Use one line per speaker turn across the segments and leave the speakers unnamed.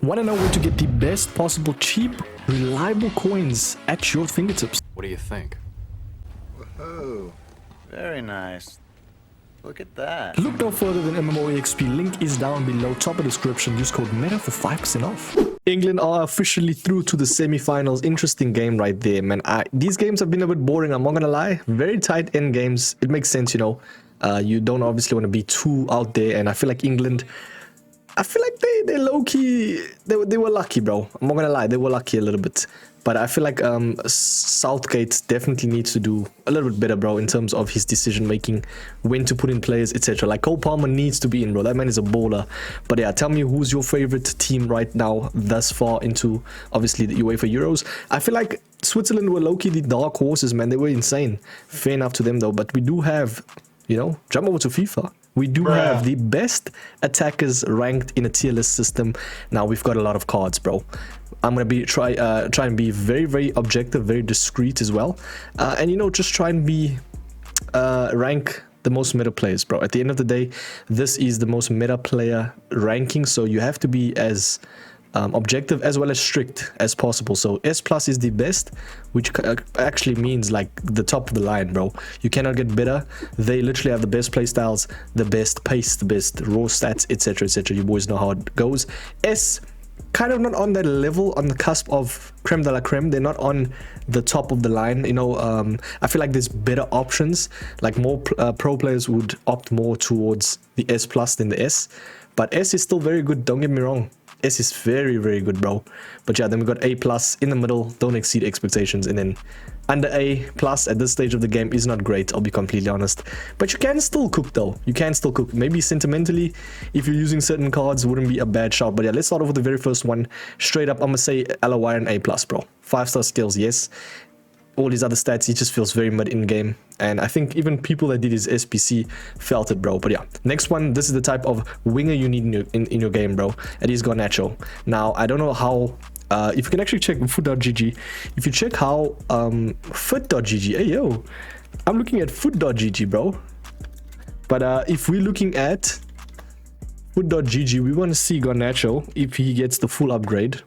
Want to know where to get the best possible cheap, reliable coins at your fingertips?
What do you think?
Whoa, very nice. Look at that.
Look no further than MMOEXP. Link is down below, top of description. Use code META for 5% off. England are officially through to the semi-finals. Interesting game right there, man. These games have been a bit boring, I'm not gonna lie. Very tight end games. It makes sense, you know. You don't obviously want to be too out there, and I feel like England, I feel like they low-key, they were lucky, bro. I'm not gonna lie, they were lucky a little bit. But I feel like Southgate definitely needs to do a little bit better, bro, in terms of his decision making, when to put in players, etc. Like Cole Palmer needs to be in, bro. That man is a baller. But yeah, tell me who's your favorite team right now thus far into obviously the UEFA Euros. I feel like Switzerland were low-key the dark horses, man. They were insane. Fair enough to them though. But we do have, you know, jump over to FIFA. We do have the best attackers ranked in a tier list system. Now we've got a lot of cards, bro. I'm gonna be try and be very objective, very discreet as well, and you know, just try and be rank the most meta players, bro. At the end of the day, this is the most meta player ranking, so you have to be as objective as well as strict as possible. So S plus is the best, which actually means like the top of the line, bro. You cannot get better. They literally have the best play styles, the best pace, the best raw stats, etc, etc. You boys know how it goes. S, kind of not on that level, on the cusp of creme de la creme. They're not on the top of the line, you know. I feel like there's better options, like more pro players would opt more towards the S plus than the S, but S is still very good, don't get me wrong. S is very good, bro. But yeah, then we got A plus in the middle, don't exceed expectations, and then under A plus at this stage of the game is not great, I'll be completely honest. But you can still cook though. You can still cook. Maybe sentimentally, if you're using certain cards, wouldn't be a bad shout. But yeah, let's start off with the very first one. Straight up, I'm gonna say LOI and A plus, bro. 5-star skills, yes. All these other stats, he just feels very mid in game, and I think even people that did his SPC felt it, bro. But yeah, next one, this is the type of winger you need in your game, bro, and he's got Nacho. Now I don't know how if you can actually check FUT.gg, if you check how FUT.gg, hey yo, I'm looking at FUT.gg, bro, but if we're looking at FUT.gg, we want to see Garnacho if he gets the full upgrade,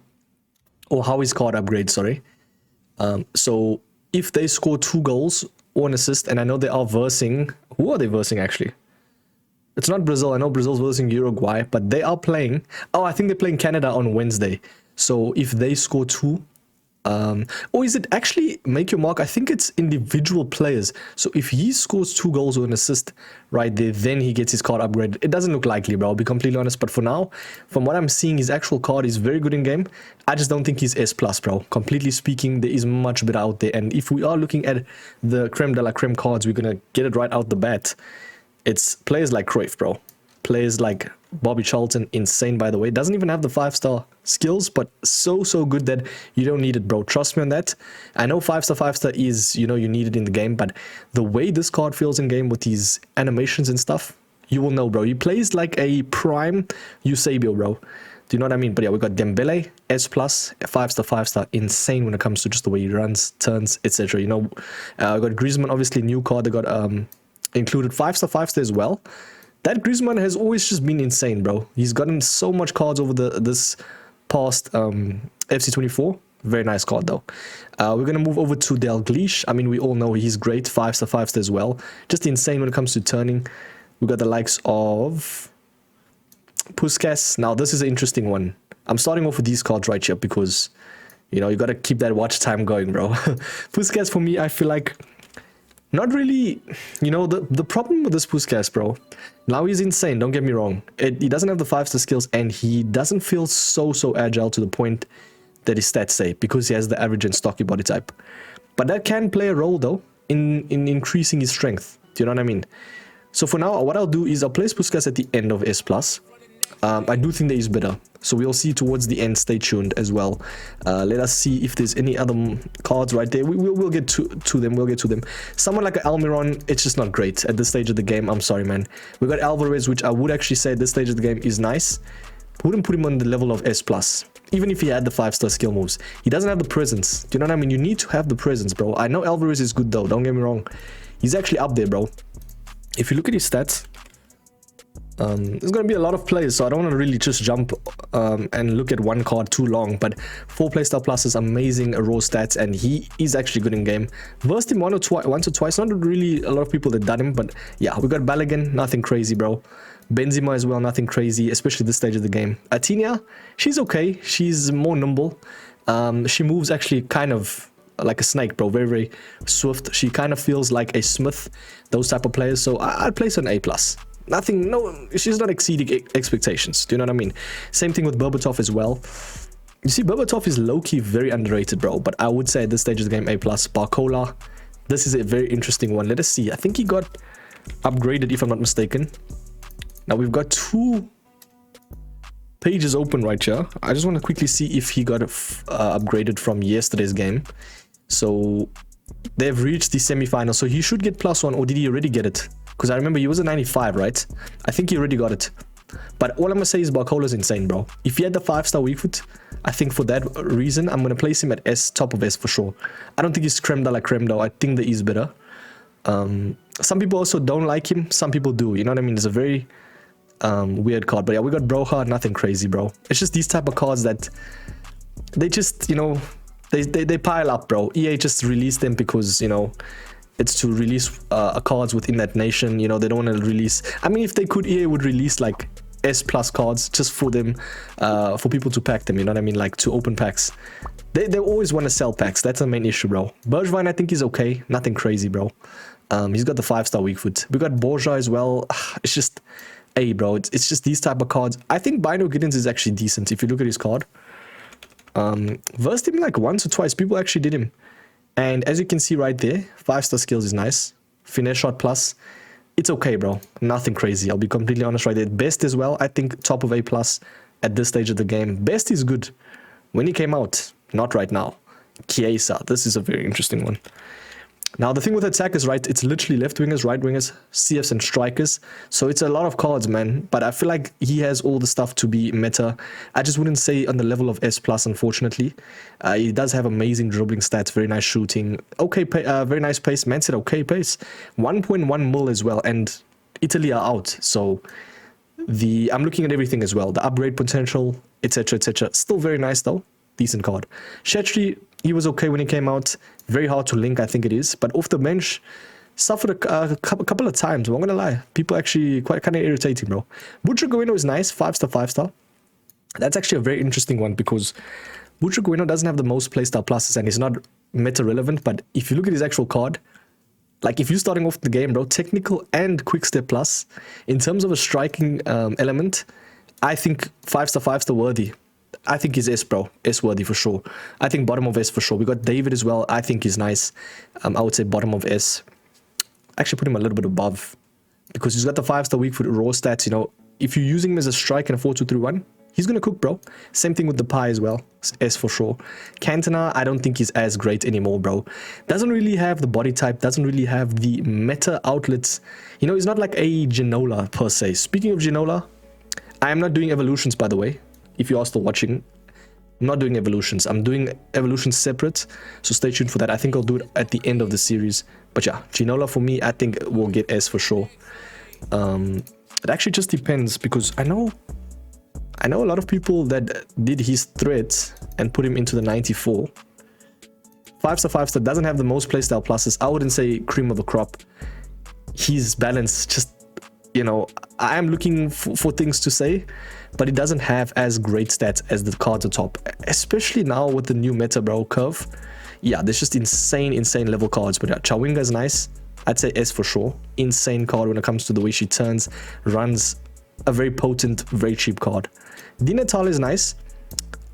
or how his card upgrade, sorry. So if they score 2 goals or an assist, and I know they are versing, who are they versing actually? It's not Brazil, I know Brazil's versing Uruguay, but they are playing, oh, I think they're playing Canada on Wednesday. So if they score 2, or is it actually make your mark? I think it's individual players. So if he scores 2 goals or an assist right there, then he gets his card upgraded. It doesn't look likely, bro, I'll be completely honest. But for now, from what I'm seeing, his actual card is very good in game. I just don't think he's S plus, bro. Completely speaking, there is much better out there. And if we are looking at the creme de la creme cards, we're gonna get it right out the bat. It's players like Cruyff, bro. Players like Bobby Charlton, insane by the way. Doesn't even have the 5-star skills, but so good that you don't need it, bro. Trust me on that. I know 5-star is, you know, you need it in the game, but the way this card feels in game with these animations and stuff, you will know, bro. He plays like a prime Eusebio, bro. Do you know what I mean? But yeah, we got Dembele, S plus, 5-star, insane when it comes to just the way he runs, turns, etc. You know, we got Griezmann, obviously new card. They got included 5-star as well. That Griezmann has always just been insane, bro. He's gotten so much cards over this past FC24. Very nice card, though. We're going to move over to Dalglish. I mean, we all know he's great. 5-star as well. Just insane when it comes to turning. We got the likes of Puskas. Now, this is an interesting one. I'm starting off with these cards right here because, you know, you got to keep that watch time going, bro. Puskas, for me, I feel like not really, you know, the problem with this Puskas, bro, now he's insane, don't get me wrong. He doesn't have the 5-star skills, and he doesn't feel so agile to the point that his stats say, because he has the average and stocky body type. But that can play a role, though, in increasing his strength. Do you know what I mean? So for now, what I'll do is I'll place Puskas at the end of S+. I do think that he's better, so we'll see towards the end. Stay tuned as well. Let us see if there's any other cards right there. We'll get to them. We'll get to them. Someone like Almiron, it's just not great at this stage of the game. I'm sorry, man. We got Alvarez, which I would actually say at this stage of the game is nice. Wouldn't put him on the level of S+, even if he had the 5-star skill moves. He doesn't have the presence. Do you know what I mean? You need to have the presence, bro. I know Alvarez is good though, don't get me wrong. He's actually up there, bro. If you look at his stats, There's going to be a lot of plays, so I don't want to really just jump and look at one card too long. But 4 playstyle pluses, amazing raw stats, and he is actually good in game. Versed him once or twice, not really a lot of people that done him, but yeah, we got Balogun, nothing crazy, bro. Benzema as well, nothing crazy, especially this stage of the game. Atinia, she's okay, she's more nimble. She moves actually kind of like a snake, bro, very, very swift. She kind of feels like a Smith, those type of players, so I'd place her an A+. Nothing, no, she's not exceeding expectations. Do you know what I mean? Same thing with Berbatov as well. You see, Berbatov is low-key very underrated, bro. But I would say at this stage of the game, A+. Barcola, this is a very interesting one. Let us see. I think he got upgraded, if I'm not mistaken. Now, we've got 2 pages open right here. I just want to quickly see if he got upgraded from yesterday's game. So, they've reached the semi-final. So, he should get +1, or did he already get it? Because I remember he was a 95, right? I think he already got it. But all I'm going to say is Barcola's insane, bro. If he had the 5-star weak foot, I think for that reason, I'm going to place him at S, top of S for sure. I don't think he's creme de la creme, though. I think that he's better. Some people also don't like him. Some people do. You know what I mean? It's a very weird card. But yeah, we got Broha, nothing crazy, bro. It's just these type of cards that they just, you know, they pile up, bro. EA just released them because, you know, it's to release cards within that nation. You know, they don't want to release. I mean, if they could, EA would release like S+ cards just for them, for people to pack them. You know what I mean? Like to open packs. They always want to sell packs. That's the main issue, bro. Bergwijn, I think he's okay. Nothing crazy, bro. He's got the 5-star weak foot. We got Borja as well. It's just A, bro. It's just these type of cards. I think Bino Giddens is actually decent if you look at his card. Versed him like once or twice. People actually did him. And as you can see right there, 5-star skills is nice. Finesse shot plus, it's okay, bro. Nothing crazy. I'll be completely honest right there. Best as well, I think top of A+ at this stage of the game. Best is good when he came out, not right now. Chiesa, this is a very interesting one. Now, the thing with attackers, right, it's literally left wingers, right wingers, CFs, and strikers. So it's a lot of cards, man. But I feel like he has all the stuff to be meta. I just wouldn't say on the level of S+, unfortunately. He does have amazing dribbling stats, very nice shooting, okay, very nice pace. Man said okay pace. 1.1 mil as well, and Italy are out. So I'm looking at everything as well. The upgrade potential, etc., etc. Still very nice, though. Decent card. Shetri, he was okay when he came out. Very hard to link, I think it is. But off the bench, suffered a couple of times. I'm not going to lie. People actually quite kind of irritating, bro. Butragueno is nice. 5-star, 5-star. That's actually a very interesting one because Butragueno doesn't have the most playstyle pluses and he's not meta relevant. But if you look at his actual card, like if you're starting off the game, bro, technical and quick step plus, in terms of a striking element, I think 5-star, 5-star worthy. I think he's S, bro. S worthy for sure. I think bottom of S for sure. We got David as well. I think he's nice. I would say bottom of S. Actually put him a little bit above because he's got the 5-star weak foot raw stats. You know, if you're using him as a strike in a 4-2-3-1, he's going to cook, bro. Same thing with the pie as well. S for sure. Cantona, I don't think he's as great anymore, bro. Doesn't really have the body type. Doesn't really have the meta outlets. You know, he's not like a Ginola per se. Speaking of Ginola, I am not doing evolutions, by the way. If you are still watching, I'm not doing evolutions. I'm doing evolutions separate. So stay tuned for that. I think I'll do it at the end of the series. But yeah, Ginola for me, I think will get S for sure. It actually just depends because I know a lot of people that did his threads and put him into the 94. 5-star, 5-star doesn't have the most playstyle pluses. I wouldn't say cream of the crop. His balance just, you know, I am looking for things to say, but it doesn't have as great stats as the cards on top, especially now with the new meta, bro, curve. Yeah, there's just insane level cards. But yeah, Chawinga is nice. I'd say S for sure. Insane card when it comes to the way she turns, runs. A very potent, very cheap card. Di Natale is nice.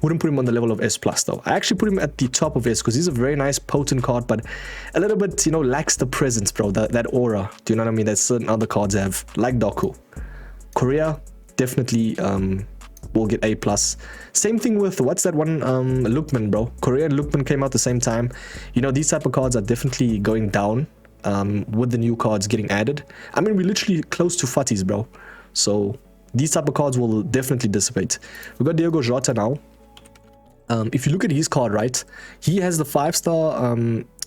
Wouldn't put him on the level of S+ though. I actually put him at the top of S because he's a very nice, potent card, but a little bit, you know, lacks the presence, bro. That aura. Do you know what I mean? That certain other cards have, like Doku. Korea, definitely will get A+. Same thing with, what's that one? Lookman, bro. Korea and Lookman came out the same time. You know, these type of cards are definitely going down with the new cards getting added. I mean, we're literally close to FUTties, bro. So these type of cards will definitely dissipate. We got Diego Jota now. If you look at his card, right, he has the 5-star,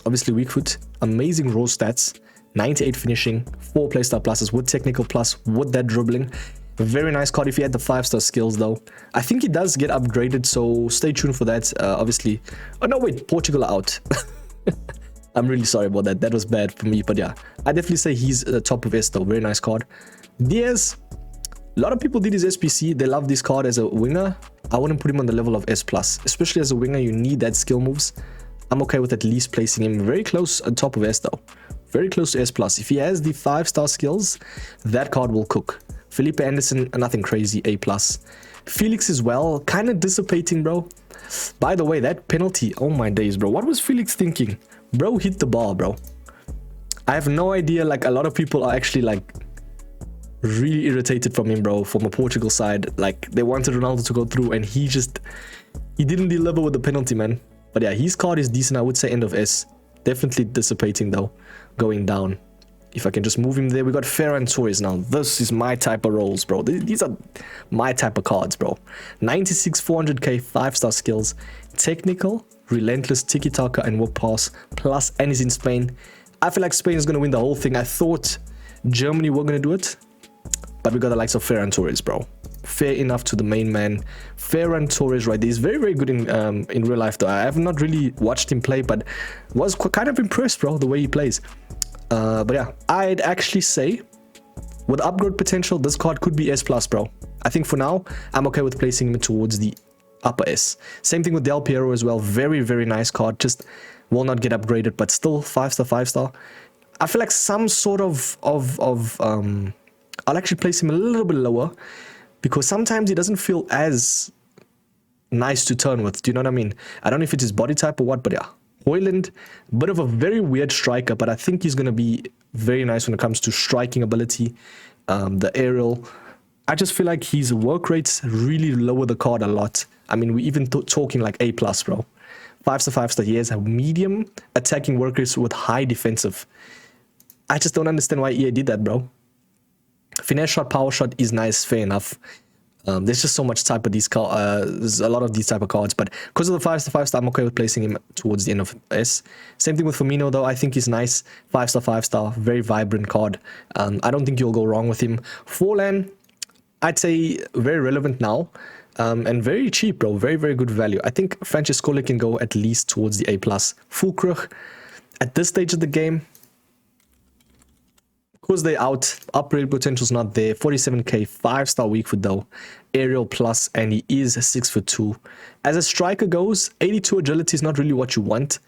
obviously weak foot, amazing raw stats, 98 finishing, 4 playstyle pluses with technical plus, with that dribbling. Very nice card if he had the 5-star skills though. I think he does get upgraded, so stay tuned for that. Obviously. Oh no, wait, Portugal out. I'm really sorry about that. That was bad for me, but yeah, I definitely say he's top of S though. Very nice card. Diaz, a lot of people did his SPC. They love this card as a winger. I wouldn't put him on the level of S+. Especially as a winger, you need that skill moves. I'm okay with at least placing him very close on top of S though. Very close to S+. If he has the 5-star skills, that card will cook. Felipe Anderson, nothing crazy, A+. Felix as well, kind of dissipating, bro. By the way, that penalty, oh my days, bro. What was Felix thinking? Bro hit the ball, bro. I have no idea. Like, a lot of people are actually like really irritated from him, bro, from a Portugal side. Like, they wanted Ronaldo to go through and he didn't deliver with the penalty, man. But yeah, his card is decent. I would say end of S. Definitely dissipating though, going down. If I can just move him there. We got Ferran Torres now. This is my type of roles, bro. These are my type of cards, bro. 96 400k 5-star skills, technical, relentless, tiki-taka and whip pass, plus, and he's in Spain. I feel like Spain is going to win the whole thing. I thought Germany were going to do it, but we got the likes of Ferran Torres, bro. Fair enough to the main man. Ferran Torres right there. He's very, very good in real life though. I have not really watched him play, but was kind of impressed, bro, the way he plays. But yeah, I'd actually say with upgrade potential, this card could be S+, bro. I think for now, I'm okay with placing him towards the upper S. Same thing with Del Piero as well. Very, very nice card. Just will not get upgraded, but still 5-star, 5-star. I feel like some sort of I'll actually place him a little bit lower because sometimes he doesn't feel as nice to turn with. Do you know what I mean? I don't know if it's his body type or what, but yeah. Hoyland, bit of a very weird striker, but I think he's going to be very nice when it comes to striking ability, the aerial. I just feel like his work rates really lower the card a lot. I mean, we even talking like A+, bro. 5-star, 5-star. He has a medium attacking work rates with high defensive. I just don't understand why EA did that, bro. Finesse shot, power shot is nice, fair enough. There's just so much type of these cards. There's a lot of these type of cards, but because of the 5-star, 5-star, I'm okay with placing him towards the end of S. Same thing with Firmino, though. I think he's nice. 5-star, 5-star, very vibrant card. I don't think you'll go wrong with him. Forlan, I'd say very relevant now, and very cheap, bro. Very, very good value. I think Francescoli can go at least towards the A+. Fulkrug, at this stage of the game, because they're out, upgrade potential's not there. 47k, 5-star weak foot though. Aerial plus, and he is 6'2". As a striker goes, 82 agility is not really what you want.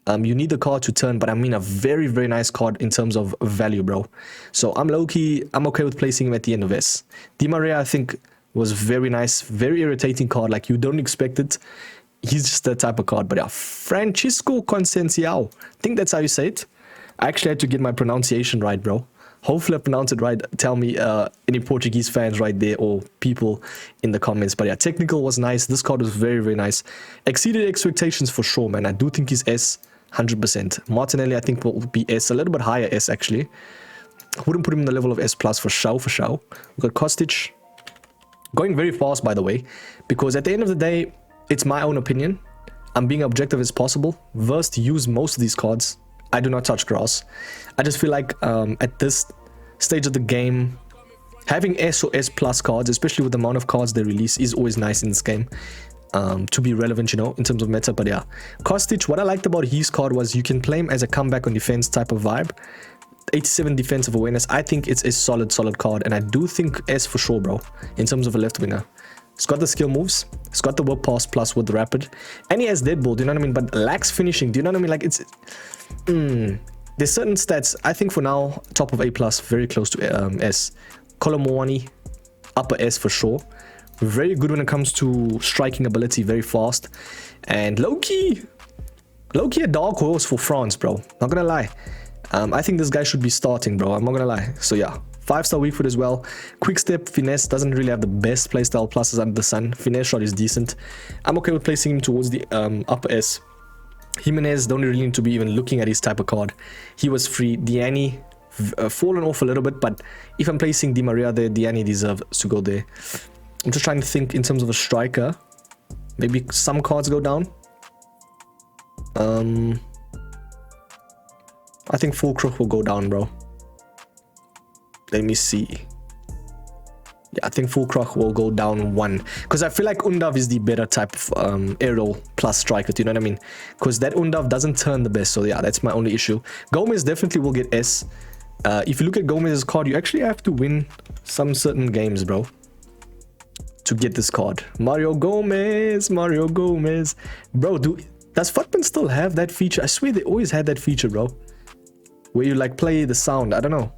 You need the card to turn, but I mean a very, very nice card in terms of value, bro. So I'm low-key, I'm okay with placing him at the end of S. Di Maria, I think, was very nice. Very irritating card, like you don't expect it. He's just that type of card, but yeah. Francisco Conceição, I think that's how you say it. I actually had to get my pronunciation right, bro. Hopefully I pronounced it right. Tell me any Portuguese fans right there or people in the comments. But yeah, technical was nice. This card was very, very nice. Exceeded expectations for sure, man. I do think he's S 100%. Martinelli, I think, will be S. A little bit higher S, actually. I wouldn't put him in the level of S+ for sure, for sure. We've got Kostic. Going very fast, by the way. Because at the end of the day, it's my own opinion. I'm being objective as possible. Versed use most of these cards. I do not touch grass. I just feel like at this stage of the game, having S or S+ cards, especially with the amount of cards they release, is always nice in this game to be relevant, you know, in terms of meta. But yeah, Kostic, what I liked about his card was you can play him as a comeback on defense type of vibe. 87 defensive awareness. I think it's a solid card, and I do think S for sure, bro, in terms of a left winger. It's got the skill moves. It's got the whip pass plus with the rapid. And he has dead ball, do you know what I mean? But lacks finishing, do you know what I mean? Like, it's... there's certain stats, I think for now, top of A+, very close to S. Colomwani, upper S for sure. Very good when it comes to striking ability, very fast. And low-key a dark horse for France, bro. Not gonna lie. I think this guy should be starting, bro. I'm not gonna lie. So yeah. 5-star weak foot as well. Quick step, finesse, doesn't really have the best playstyle pluses under the sun. Finesse shot is decent. I'm okay with placing him towards the upper S. Jimenez, don't really need to be even looking at his type of card. He was free. Diani, fallen off a little bit, but if I'm placing Di Maria there, Diani deserves to go there. I'm just trying to think in terms of a striker. Maybe some cards go down. I think Fulkrug will go down, bro. Let me see. Yeah, I think Fulkrach will go down 1 because I feel like Undav is the better type of aerial plus striker. Do you know what I mean? Because that Undav doesn't turn the best. So yeah, that's my only issue. Gomez definitely will get S. If you look at Gomez's card, you actually have to win some certain games, bro, to get this card. Mario Gomez, bro. Does FUTBin still have that feature? I swear they always had that feature, bro, where you like play the sound. I don't know,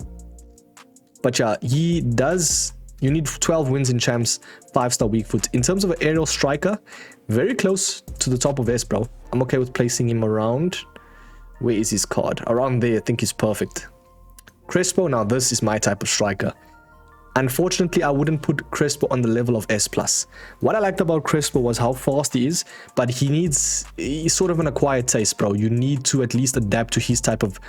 but yeah, he does. You need 12 wins in champs, 5-star weak foot. In terms of an aerial striker, very close to the top of S, bro. I'm okay with placing him around. Where is his card? Around there, I think he's perfect. Crespo, now this is my type of striker. Unfortunately, I wouldn't put Crespo on the level of S+. What I liked about Crespo was how fast he is, but he's sort of an acquired taste, bro. You need to at least adapt to his type of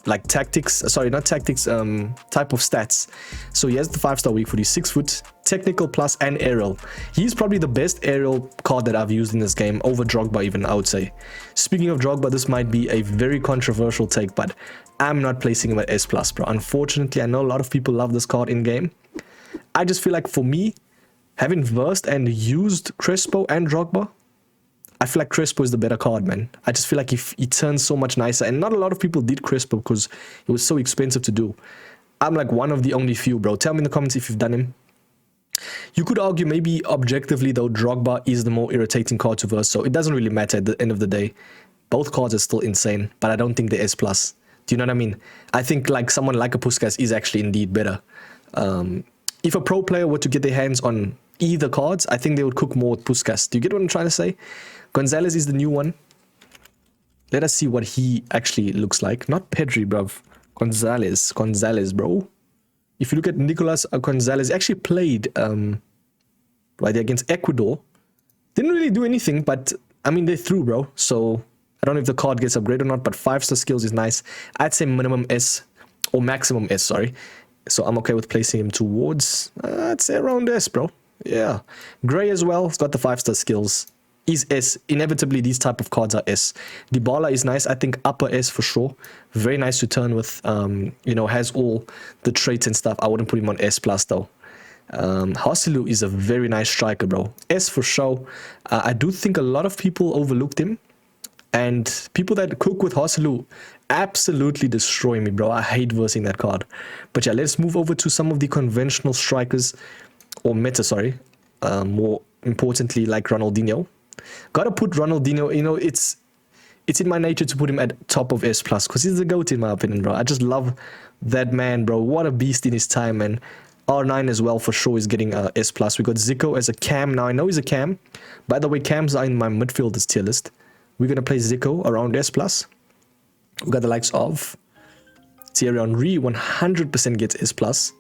like tactics, sorry, not tactics, type of stats. So he has the 5-star weak foot, he's 6 foot, technical plus and aerial. He's probably the best aerial card that I've used in this game, over Drogba even, I would say. Speaking of Drogba, this might be a very controversial take, but I'm not placing him at S+, bro. Unfortunately, I know a lot of people love this card in game. I just feel like for me, having versed and used Crespo and Drogba, I feel like Crespo is the better card, man. I just feel like he turns so much nicer. And not a lot of people did Crespo because it was so expensive to do. I'm like one of the only few, bro. Tell me in the comments if you've done him. You could argue maybe objectively, though, Drogba is the more irritating card to verse. So it doesn't really matter at the end of the day. Both cards are still insane, but I don't think they're S+. Do you know what I mean? I think like someone like a Puskas is actually indeed better. If a pro player were to get their hands on either cards, I think they would cook more with Puskas. Do you get what I'm trying to say? Gonzalez is the new one. Let us see what he actually looks like. Not Pedri, bruv. Gonzalez, bro. If you look at Nicolas Gonzalez, he actually played right there against Ecuador. Didn't really do anything, but I mean, they threw, bro. So I don't know if the card gets upgraded or not, but 5-star skills is nice. I'd say minimum S, or maximum S, sorry. So I'm okay with placing him towards, I'd say around S, bro. Yeah. Gray as well. He's got the 5-star skills. Is S. Inevitably, these type of cards are S. Dybala is nice. I think upper S for sure. Very nice to turn with. You know, has all the traits and stuff. I wouldn't put him on S+ though. Hosselu is a very nice striker, bro. S for sure. I do think a lot of people overlooked him. And people that cook with Hosselu absolutely destroy me, bro. I hate versing that card. But yeah, let's move over to some of the conventional strikers. Or meta, sorry. More importantly, like Ronaldinho. Gotta put Ronaldinho, you know, it's in my nature to put him at top of S+, because he's the GOAT in my opinion, bro. I just love that man, bro. What a beast in his time, man. R9 as well for sure is getting S+. We got Zico as a cam. Now, I know he's a cam. By the way, cams are in my midfielders tier list. We're going to play Zico around S+. We got the likes of Thierry Henry, 100% gets S+.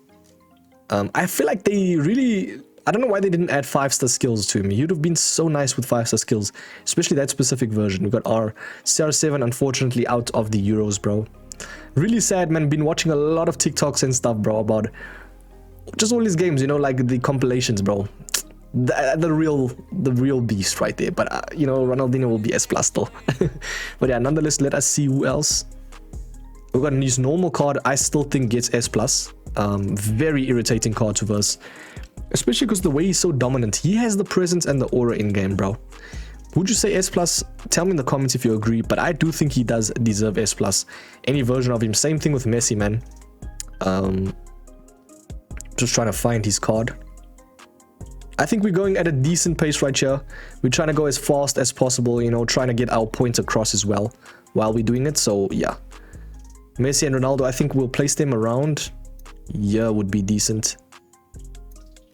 I feel like they really... I don't know why they didn't add 5-star skills to him. You'd have been so nice with 5-star skills, especially that specific version. We got our CR7, unfortunately, out of the Euros, bro. Really sad, man. Been watching a lot of TikToks and stuff, bro, about just all these games, you know, like the compilations, bro. The real beast right there. But, you know, Ronaldinho will be S+ still. But yeah, nonetheless, let us see who else. We've got his normal card. I still think gets S+. Very irritating card to verse. Especially because the way he's so dominant. He has the presence and the aura in-game, bro. Would you say S+? Tell me in the comments if you agree. But I do think he does deserve S+. Any version of him. Same thing with Messi, man. Just trying to find his card. I think we're going at a decent pace right here. We're trying to go as fast as possible. You know, trying to get our points across as well while we're doing it. So, yeah. Messi and Ronaldo, I think we'll place them around. Yeah, would be decent.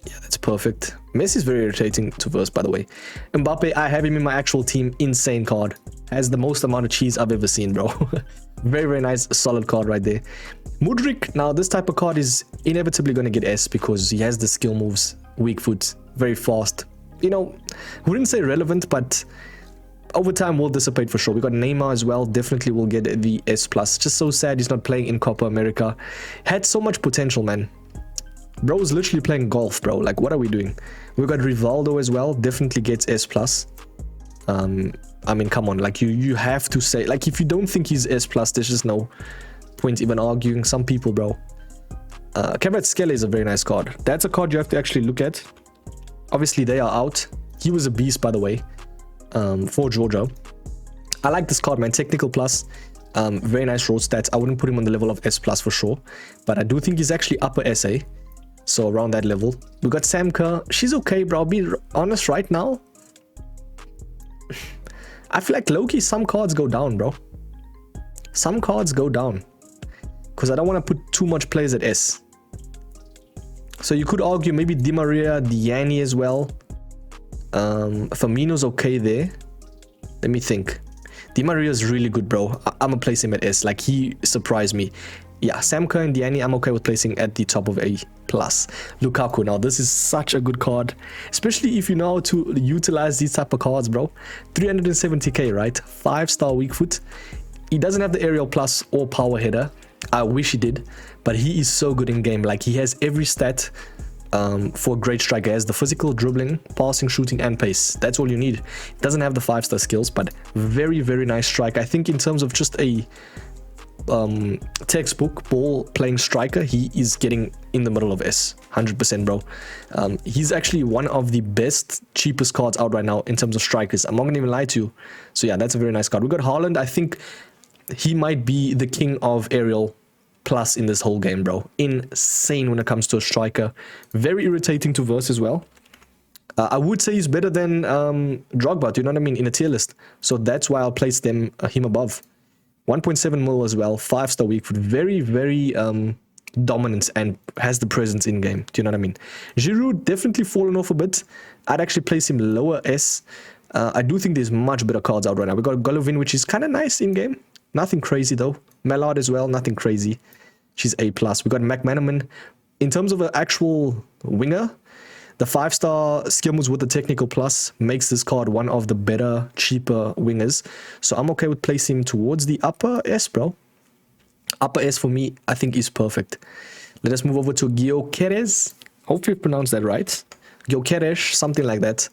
Yeah, that's perfect. Messi is very irritating to verse, by the way. Mbappe, I have him in my actual team. Insane card. Has the most amount of cheese I've ever seen, bro. Very, very nice, solid card right there. Mudryk, now this type of card is inevitably going to get S because he has the skill moves, weak foot, very fast. You know, wouldn't say relevant, but over time will dissipate for sure. We got Neymar as well. Definitely will get the S+. Just so sad he's not playing in Copa America. Had so much potential, man. Bro is literally playing golf, bro. Like, what are we doing? We got Rivaldo as well. Definitely gets S+. I mean, come on. Like, you have to say... Like, if you don't think he's S+, there's just no point even arguing. Some people, bro. Kvaratskhelia is a very nice card. That's a card you have to actually look at. Obviously, they are out. He was a beast, by the way, for Georgia. I like this card, man. Technical plus. Very nice raw stats. I wouldn't put him on the level of S plus for sure, but I do think he's actually upper SA. So around that level. We got Sam Kerr. She's okay, bro. I'll be honest right now. I feel like low-key some cards go down, bro. Some cards go down. Because I don't want to put too much players at S. So you could argue maybe Di Maria, Diani as well. Firmino's okay there. Let me think. Di Maria's really good, bro. I'm going to place him at S. Like, he surprised me. Yeah, Sam Kerr and Diani, I'm okay with placing at the top of A+. Lukaku, now this is such a good card, especially if you know how to utilize these type of cards, bro. 370k, right? 5-star weak foot. He doesn't have the aerial plus or power header. I wish he did, but he is so good in game. Like, he has every stat for a great striker. He has the physical, dribbling, passing, shooting, and pace. That's all you need. Doesn't have the 5-star skills, but very, very nice strike. I think in terms of just a textbook ball playing striker, he is getting in the middle of S 100%, bro. He's actually one of the best, cheapest cards out right now in terms of strikers. I'm not gonna even lie to you. So yeah, that's a very nice card. We got Haaland. I think he might be the king of aerial plus in this whole game, bro. Insane when it comes to a striker. Very irritating to verse as well. I would say he's better than Drogba, do you know what I mean, in a tier list. So that's why I'll place him above. 1.7 mil as well, 5-star weak foot, very, very dominant and has the presence in game. Do you know what I mean? Giroud definitely fallen off a bit. I'd actually place him lower S. I do think there's much better cards out right now. We got Golovin, which is kind of nice in game. Nothing crazy though. Mallard as well, nothing crazy. She's A+. We got McManaman. In terms of an actual winger, the 5-star skill moves with the technical plus makes this card one of the better, cheaper wingers. So I'm okay with placing him towards the upper S, bro. Upper S for me, I think is perfect. Let us move over to Gyökeres. Hopefully I pronounced that right. Gyökeres, something like that.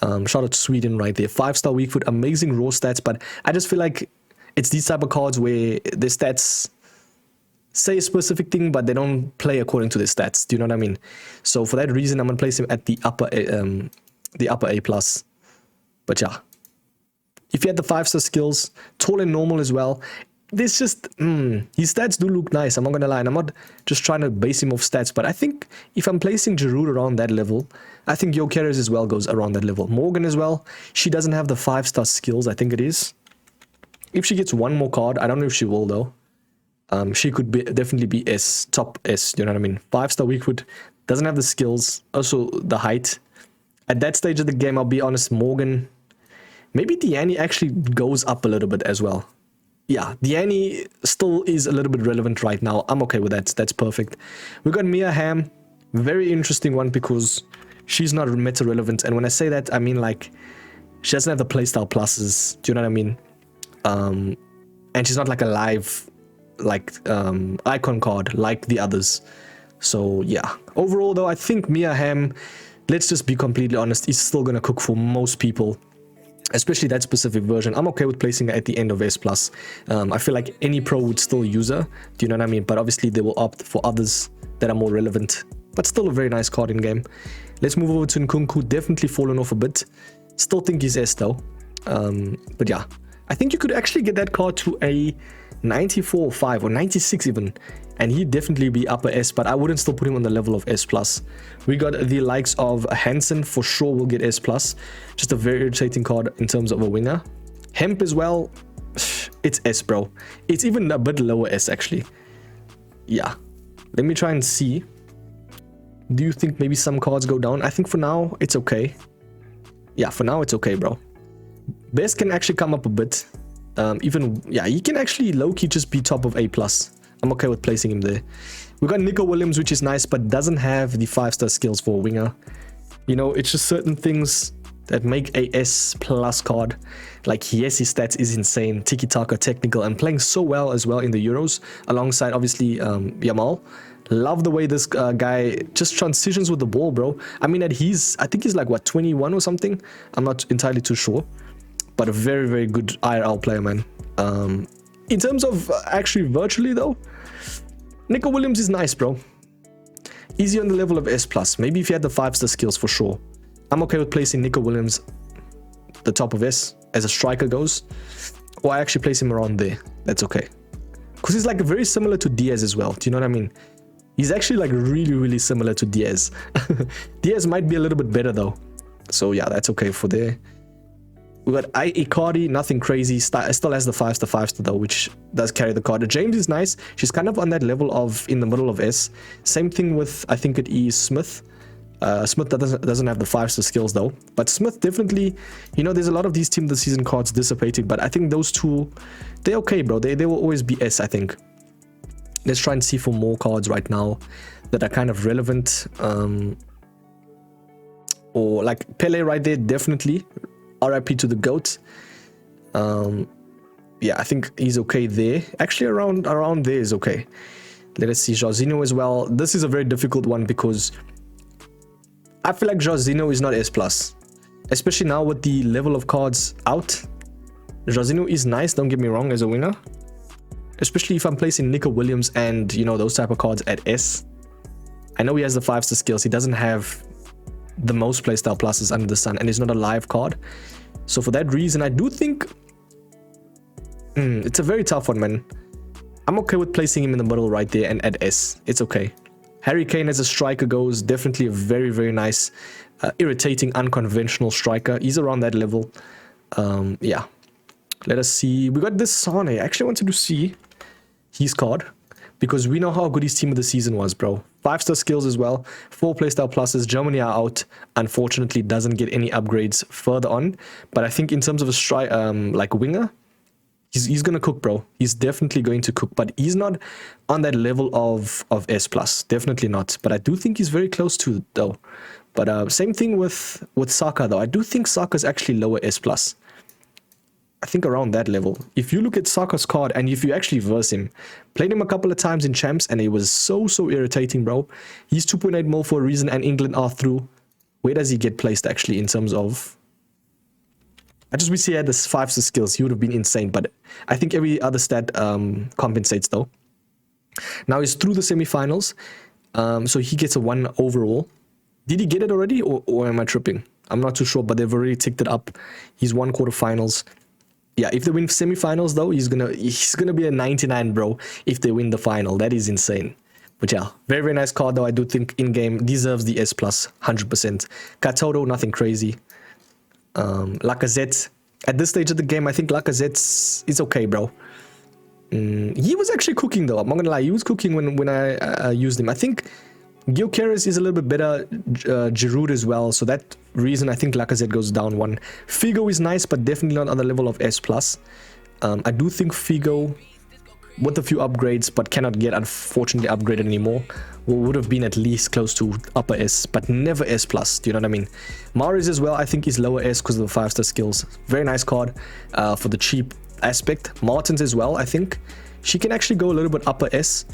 Shout out to Sweden right there. 5-star weak foot, amazing raw stats. But I just feel like it's these type of cards where the stats say a specific thing, but they don't play according to the stats. Do you know what I mean? So for that reason, I'm gonna place him at the upper A+. But yeah, if you had the 5-star skills, tall and normal as well, this just his stats do look nice. I'm not gonna lie, and I'm not just trying to base him off stats, but I think if I'm placing Giroud around that level, I think Gyökeres as well goes around that level. Morgan as well. She doesn't have the 5-star skills. I think it is. If she gets one more card, I don't know if she will though. She could definitely be S, top S, you know what I mean? 5-star weak foot, doesn't have the skills, also the height. At that stage of the game, I'll be honest, Morgan, maybe Diani actually goes up a little bit as well. Yeah, Diani still is a little bit relevant right now. I'm okay with that, that's perfect. We got Mia Hamm, very interesting one because she's not meta relevant. And when I say that, I mean like, she doesn't have the playstyle pluses, do you know what I mean? And she's not like a live icon card like the others. So yeah, overall though, I think Mia Hamm, let's just be completely honest, is still gonna cook for most people, especially that specific version. I'm okay with placing her at the end of S+. I feel like any pro would still use her, do you know what I mean? But obviously they will opt for others that are more relevant, but still a very nice card in game. Let's move over to Nkunku. Definitely fallen off a bit, still think he's S though. But yeah, I think you could actually get that card to a 94 or 5 or 96 even, and he'd definitely be upper S, but I wouldn't still put him on the level of S+. We got the likes of Hansen, for sure will get S+. Just a very irritating card in terms of a winger. Hemp as well, it's S, bro. It's even a bit lower S actually. Yeah, let me try and see. Do you think maybe some cards go down? I think for now it's okay. Yeah, for now it's okay, bro. Best can actually come up a bit. Yeah, he can actually low-key just be top of A+. I'm okay with placing him there. We got Nico Williams, which is nice, but doesn't have the 5-star skills for a winger. You know, it's just certain things that make a S+ card. Like, yes, his stats is insane, tiki-taka, technical, and playing so well as well in the Euros, alongside, obviously, Yamal. Love the way this guy just transitions with the ball, bro. I mean, I think he's like, what, 21 or something? I'm not entirely too sure. But a very, very good IRL player, man. In terms of actually virtually, though, Nico Williams is nice, bro. Easy on the level of S+. Maybe if you had the 5-star skills, for sure. I'm okay with placing Nico Williams the top of S as a striker goes. Or I actually place him around there. That's okay. Because he's like very similar to Diaz as well. Do you know what I mean? He's actually like really, really similar to Diaz. Diaz might be a little bit better though. So yeah, that's okay for there. We got Icardi, nothing crazy. Still has the 5-star though, which does carry the card. James is nice. She's kind of on that level of in the middle of S. Same thing with, I think it is Smith. Smith doesn't have the 5-star skills though. But Smith definitely, you know, there's a lot of these team of the season cards dissipating. But I think those two, they're okay, bro. They will always be S, I think. Let's try and see for more cards right now that are kind of relevant. Or like Pele right there, definitely. RIP to the GOAT. Yeah, I think he's okay there. Actually, around there is okay. Let us see Jorginho as well. This is a very difficult one because I feel like Jorginho is not S+. Especially now with the level of cards out. Jorginho is nice, don't get me wrong, as a winger. Especially if I'm placing Nico Williams and, you know, those type of cards at S. I know he has the 5-star skills. He doesn't have the most playstyle pluses under the sun, and he's not a live card. So for that reason, I do think it's a very tough one, man. I'm okay with placing him in the middle right there and at S. It's okay. Harry Kane as a striker goes, definitely a very, very nice, irritating, unconventional striker. He's around that level. Yeah. Let us see. We got this Sane. I actually wanted to see his card because we know how good his team of the season was, bro. 5-star skills as well. 4 playstyle pluses. Germany are out. Unfortunately, doesn't get any upgrades further on. But I think in terms of a like winger, he's gonna cook, bro. He's definitely going to cook. But he's not on that level of S+. Definitely not. But I do think he's very close to though. But same thing with Saka though. I do think Saka's actually lower S+. I think around that level. If you look at Saka's card and if you actually verse him, played him a couple of times in champs and it was so irritating, bro. He's 2.8 mil for a reason and England are through. Where does he get placed actually in terms of... I just wish he had this 5-star skills. He would have been insane, but I think every other stat compensates though. Now he's through the semi-finals, so he gets a 1 overall. Did he get it already or am I tripping? I'm not too sure, but they've already ticked it up. He's 1 quarterfinals. Yeah, if they win semi-finals though, he's gonna be a 99, bro. If they win the final, that is insane. But yeah, very, very nice card though. I do think in-game deserves the S+, 100%. Katoto, nothing crazy. Lacazette, at this stage of the game, I think Lacazette is okay, bro. He was actually cooking though. I'm not gonna lie, he was cooking when I used him. I think Gyökeres is a little bit better, Giroud as well. So that reason, I think Lacazette goes down 1. Figo is nice, but definitely not on the level of S+. I do think Figo, with a few upgrades, but cannot get unfortunately upgraded anymore, would have been at least close to upper S, but never S+. Do you know what I mean? Mahrez as well, I think is lower S because of the 5-star skills. Very nice card for the cheap aspect. Martins as well, I think. She can actually go a little bit upper S.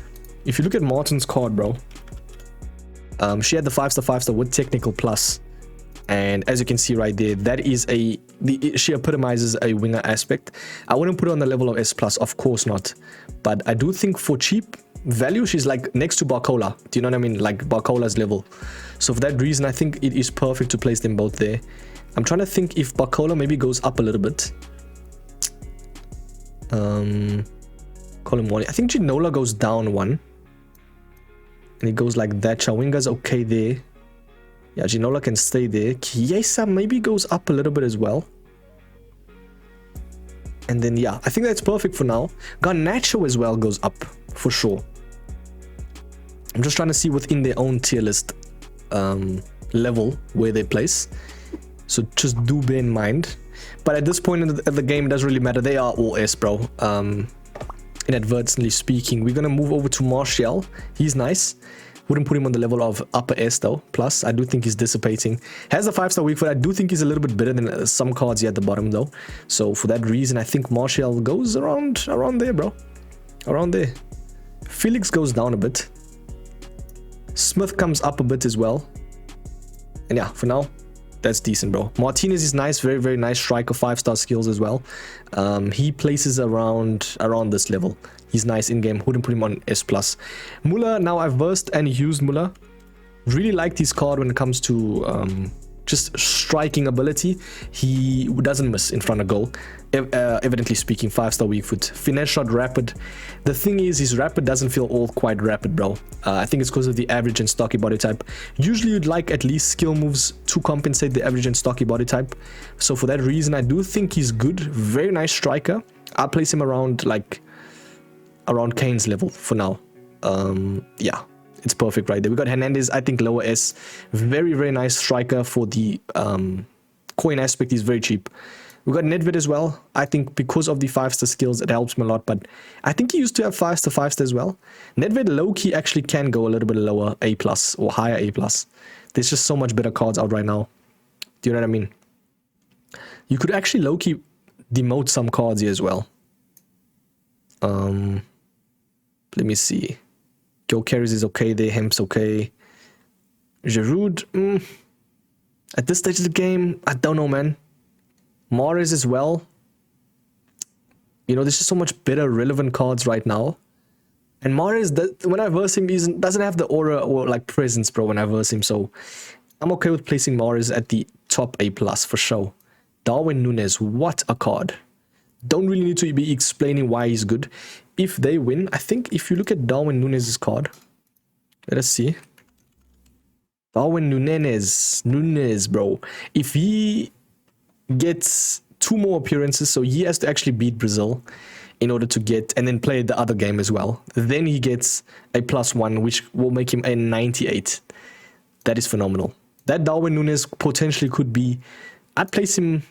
If you look at Martin's card, bro, she had the 5-star with technical plus, and as you can see right there, that is she epitomizes a winger aspect. I wouldn't put her on the level of S+, of course not, but I do think for cheap value she's like next to Barcola. Do you know what I mean? Like Barcola's level. So for that reason, I think it is perfect to place them both there. I'm trying to think if Barcola maybe goes up a little bit. Call him 1. I think Ginola goes down 1. And it goes like that. Chawinga's okay there. Yeah, Ginola can stay there. Chiesa maybe goes up a little bit as well. And then, yeah, I think that's perfect for now. Garnacho as well goes up, for sure. I'm just trying to see within their own tier list level where they place. So just do bear in mind. But at this point in the game, it doesn't really matter. They are all S, bro. Inadvertently speaking, we're gonna move over to Martial. He's nice. Wouldn't put him on the level of upper S though. Plus, I do think he's dissipating. Has a 5-star weak foot. I do think he's a little bit better than some cards here at the bottom though. So for that reason, I think Martial goes around there, bro. Around there. Felix goes down a bit. Smith comes up a bit as well. And yeah, for now, that's decent, bro. Martinez is nice, very, very nice striker, 5-star skills as well. He places around this level. He's nice in game. Wouldn't put him on S+. Muller, now I've versed and used Muller. Really liked his card when it comes to just striking ability. He doesn't miss in front of goal. Evidently speaking, 5-star weak foot. Finesse shot rapid. The thing is, his rapid doesn't feel all quite rapid, bro. I think it's because of the average and stocky body type. Usually you'd like at least skill moves to compensate the average and stocky body type. So for that reason, I do think he's good. Very nice striker. I'll place him around Kane's level for now. Yeah, it's perfect right there. We got Hernandez, I think lower S. Very, very nice striker for the coin aspect. He's very cheap. We got Nedved as well. I think because of the 5-star skills, it helps him a lot. But I think he used to have 5-star as well. Nedved low-key actually can go a little bit lower A+ or higher A+. There's just so much better cards out right now. Do you know what I mean? You could actually low-key demote some cards here as well. Let me see. Joe Carries is okay there. Hemp's okay. Giroud. At this stage of the game, I don't know, man. Mahrez as well. You know, there's just so much better relevant cards right now. And Mahrez, when I verse him, he doesn't have the aura or like presence, bro, when I verse him. So I'm okay with placing Mahrez at the top A+ for sure. Darwin Núñez, what a card. Don't really need to be explaining why he's good. If they win, I think if you look at Darwin Núñez's card, let us see. Darwin Núñez, bro. If he gets 2 more appearances, so he has to actually beat Brazil in order to get, and then play the other game as well. Then he gets a +1, which will make him a 98. That is phenomenal. That Darwin Núñez potentially could be, I'd place him,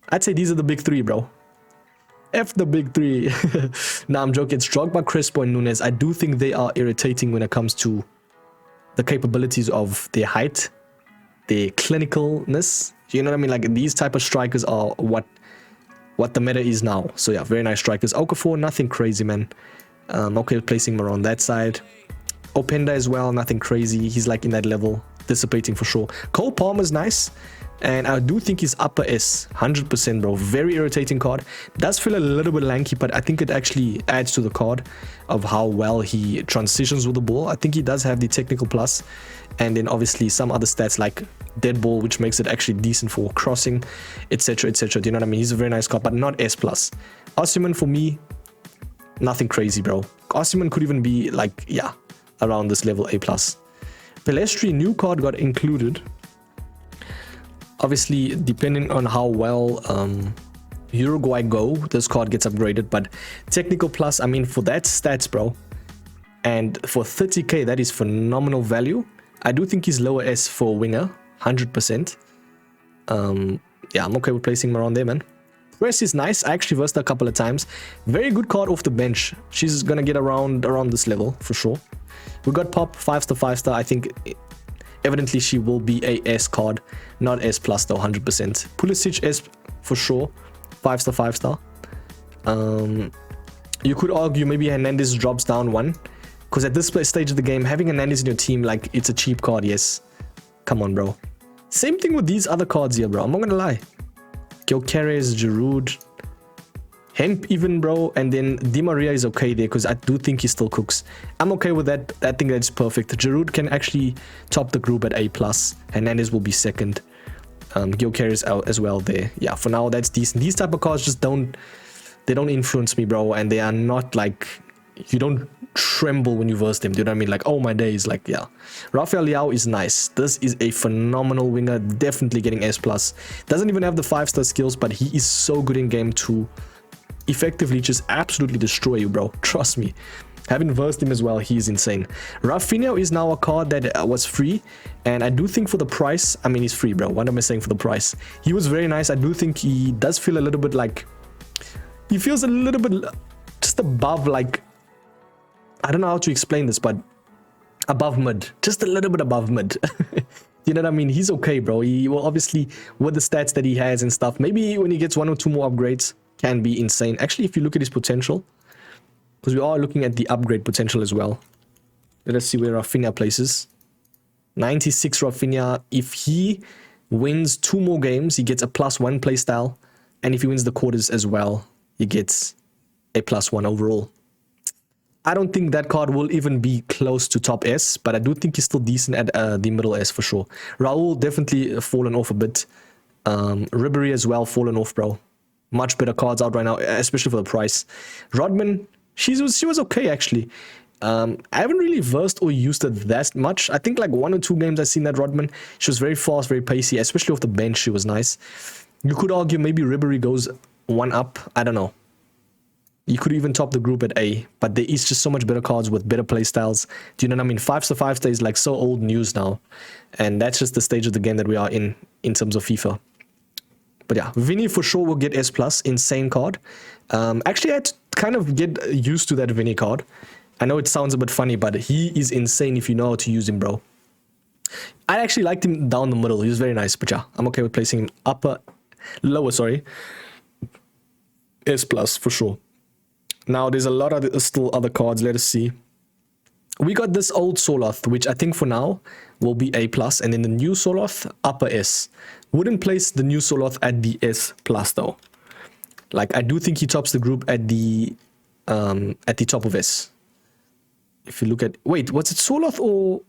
I'd say these are the big 3, bro. F the big 3. Nah, I'm joking. It's Drogba, Crespo, and Núñez. I do think they are irritating when it comes to the capabilities of their height, their clinicalness. You know what I mean? Like, these type of strikers are what the meta is now. So yeah, very nice strikers. Okafor, nothing crazy, man. Okay with placing him around that side. Openda as well, nothing crazy. He's like in that level, dissipating for sure. Cole Palmer's nice. And I do think he's upper S, 100%, bro. Very irritating card. Does feel a little bit lanky, but I think it actually adds to the card of how well he transitions with the ball. I think he does have the technical plus, and then obviously some other stats like dead ball, which makes it actually decent for crossing, etc, etc. Do you know what I mean? He's a very nice card, but not S+. Osimhen for me, nothing crazy, bro. Osimhen could even be like, yeah, around this level, A+. Pelestri, new card got included. Obviously, depending on how well Uruguay go, this card gets upgraded. But technical plus, I mean, for that stats, bro, and for 30k, that is phenomenal value. I do think he's lower S for winger, 100%. Yeah, I'm okay with placing him around there, man. Press is nice. I actually versed her a couple of times. Very good card off the bench. She's gonna get around this level for sure. We got Pop, 5-star. I think evidently she will be a S card, not S+ though, 100%. Pulisic S for sure, 5-star. You could argue maybe Hernandez drops down 1, because at this stage of the game, having Hernandez in your team, like, it's a cheap card. Yes, come on, bro. Same thing with these other cards here, bro. I'm not gonna lie. Gyökeres, Giroud, Hemp even, bro, and then Di Maria is okay there because I do think he still cooks. I'm okay with that. I think that's perfect. Giroud can actually top the group at A+. Hernandez will be second. Gyökeres out as well there. Yeah, for now that's decent. These type of cards just don't influence me, bro, and they are not like, you don't tremble when you verse them. Do you know what I mean? Like, oh my days, like, yeah. Rafael Leao is nice. This is a phenomenal winger, definitely getting S+. Doesn't even have the 5-star skills, but he is so good in game to effectively just absolutely destroy you, bro. Trust me. Having versed him as well, he is insane. Rafinha is now a card that was free, and I do think for the price, I mean, he's free, bro. What am I saying for the price? He was very nice. I do think he does feel a little bit like, he feels a little bit just above, like, I don't know how to explain this, but above mid, just a little bit above mid. You know what I mean? He's okay, bro. He will obviously, with the stats that he has and stuff, maybe when he gets 1 or 2 more upgrades, can be insane. Actually, if you look at his potential, because we are looking at the upgrade potential as well. Let us see where Rafinha places. 96 Rafinha. If he wins 2 more games, he gets a +1 playstyle, and if he wins the quarters as well, he gets a +1 overall. I don't think that card will even be close to top S, but I do think he's still decent at the middle S for sure. Raul definitely fallen off a bit. Ribery as well fallen off, bro. Much better cards out right now, especially for the price. Rodman, she was okay actually. I haven't really versed or used it that much. I think like 1 or 2 games I've seen that Rodman. She was very fast, very pacey, especially off the bench. She was nice. You could argue maybe Ribery goes 1 up. I don't know. You could even top the group at A, but there is just so much better cards with better playstyles. Do you know what I mean? 5-star 5-star is like so old news now. And that's just the stage of the game that we are in terms of FIFA. But yeah, Vinny for sure will get S+. Insane card. Actually, I had to kind of get used to that Vinny card. I know it sounds a bit funny, but he is insane if you know how to use him, bro. I actually liked him down the middle. He was very nice, but yeah, I'm okay with placing him lower, S+ for sure. Now, there's a lot of still other cards. Let us see. We got this old Soloth, which I think for now will be A+, and then the new Soloth, upper S. Wouldn't place the new Soloth at the S+ though. Like, I do think he tops the group at the top of S. If you look at... Wait, was it Soloth or...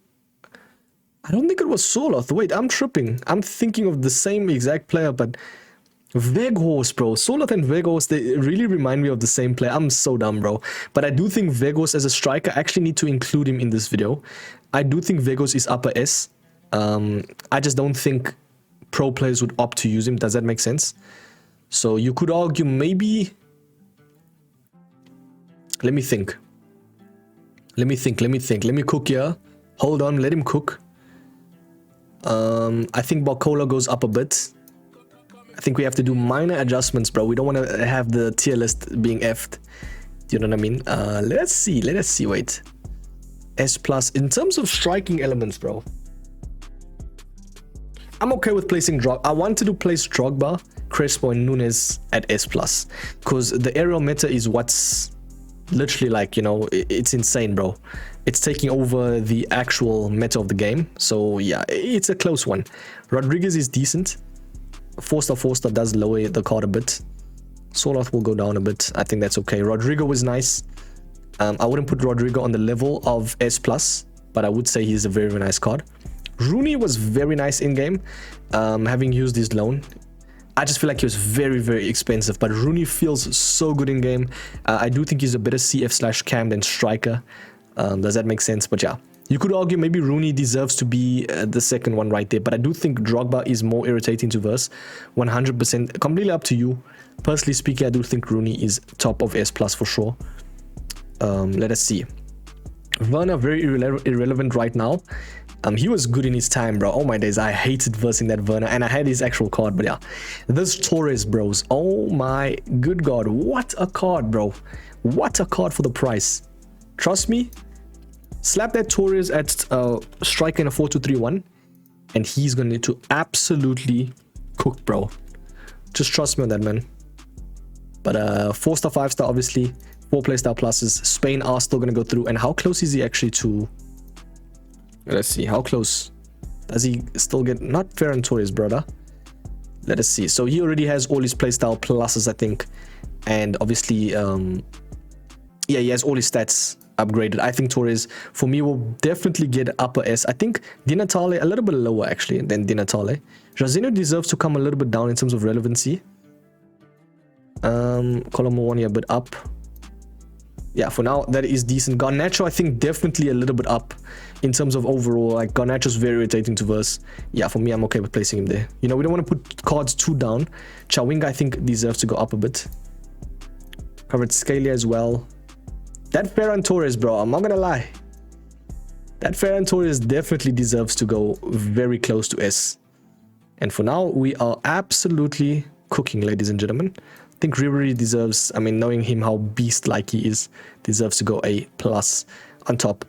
I don't think it was Soloth. Wait, I'm tripping. I'm thinking of the same exact player, but... Veghorst, bro. Soloth and Veghorst, they really remind me of the same player. I'm so dumb, bro. But I do think Veghorst as a striker, I actually need to include him in this video. I do think Veghorst is upper S. I just don't think pro players would opt to use him. Does that make sense? So you could argue maybe... Let me think. Let me cook here. Hold on, let him cook. I think Barcola goes up a bit. I think we have to do minor adjustments, bro. We don't want to have the tier list being effed. Do you know what I mean? Let's see. Wait. S+. In terms of striking elements, bro. I'm okay with placing Drogba. I wanted to place Drogba, Crespo, and Nunes at S+. Because the aerial meta is what's literally like, you know, it's insane, bro. It's taking over the actual meta of the game. So, yeah, it's a close one. Rodriguez is decent. 4-star does lower the card a bit. Soloth will go down a bit. I think that's okay. Rodrigo was nice. I wouldn't put Rodrigo on the level of S+, but I would say he's a very, very nice card. Rooney was very nice in game, having used his loan. I just feel like he was very, very expensive, but Rooney feels so good in game. I do think he's a better CF/cam than striker. Does that make sense? But yeah. You could argue maybe Rooney deserves to be the second one right there, but I do think Drogba is more irritating to verse. 100%, completely up to you. Personally speaking, I do think Rooney is top of S+ for sure. Let us see. Werner, very irrelevant right now. He was good in his time, bro. Oh my days, I hated versing that Werner, and I had his actual card, but yeah. This Torres, bros. Oh my good god, what a card, bro. What a card for the price. Trust me. Slap that Torres at striker in a 4-2-3-1, and he's going to need to absolutely cook, bro. Just trust me on that, man. But 4-star, 5-star, obviously. 4 playstyle pluses. Spain are still going to go through. And how close is he actually to... Let's see. How close? Does he still get... Not Ferran Torres, brother. Let us see. So he already has all his playstyle pluses, I think. And obviously... yeah, he has all his stats upgraded. I think Torres, for me, will definitely get upper S. I think Di Natale a little bit lower, actually, than Di Natale. Jairzinho deserves to come a little bit down in terms of relevancy. Colomboani a bit up. Yeah, for now, that is decent. Garnacho, I think, definitely a little bit up in terms of overall. Like, Garnacho's very irritating to verse. Yeah, for me, I'm okay with placing him there. You know, we don't want to put cards too down. Chawinga, I think, deserves to go up a bit. Covered Scalia as well. That Ferran Torres, bro, I'm not gonna lie. That Ferran Torres definitely deserves to go very close to S. And for now, we are absolutely cooking, ladies and gentlemen. I think Ribery deserves, I mean, knowing him how beast-like he is, deserves to go A+ on top.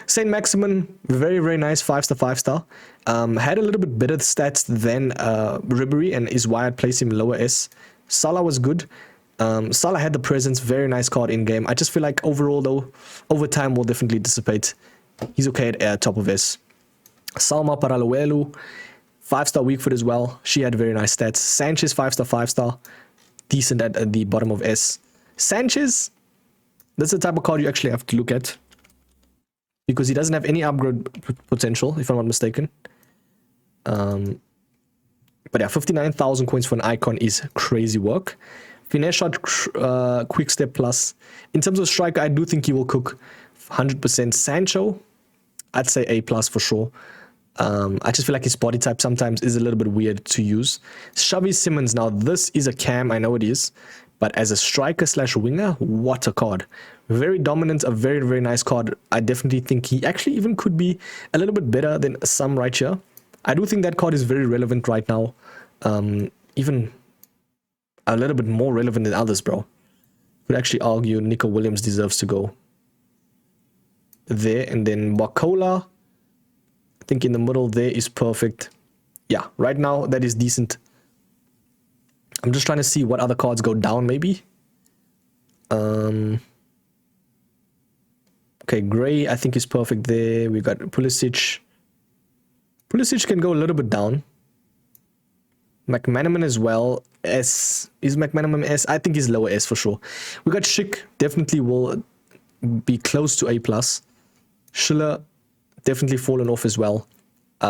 Saint Maximin, very, very nice 5-star, 5-star. Had a little bit better stats than Ribery, and is why I'd place him lower S. Salah was good. Salah had the presence, very nice card in game. I just feel like overall though, over time will definitely dissipate. He's okay at top of S. Salma Paralluelu, 5-star weak foot as well. She had very nice stats. Sanchez 5-star, 5-star, decent at the bottom of S. Sanchez, That's the type of card you actually have to look at, because he doesn't have any upgrade potential, if I'm not mistaken. But yeah, 59,000 coins for an icon is crazy work. Finesse shot, quick step plus. In terms of striker, I do think he will cook 100%. Sancho, I'd say A plus for sure. I just feel like his body type sometimes is a little bit weird to use. Xavi Simons, now this is a cam, I know it is, but as a striker slash winger, what a card. Very dominant, a very, very nice card. I definitely think he actually even could be a little bit better than some right here. I do think that card is very relevant right now. Even a little bit more relevant than others, bro. Would actually argue Nico Williams deserves to go there. And then Wakola, I think in the middle there is perfect. Yeah, right now that is decent. I'm just trying to see what other cards go down maybe. Okay, Gray I think is perfect there. We got Pulisic. Pulisic can go a little bit down. McManaman as well. S. Is McManaman S? I think he's lower S for sure. We got Schick. Definitely will be close to A+. Schiller, definitely fallen off as well.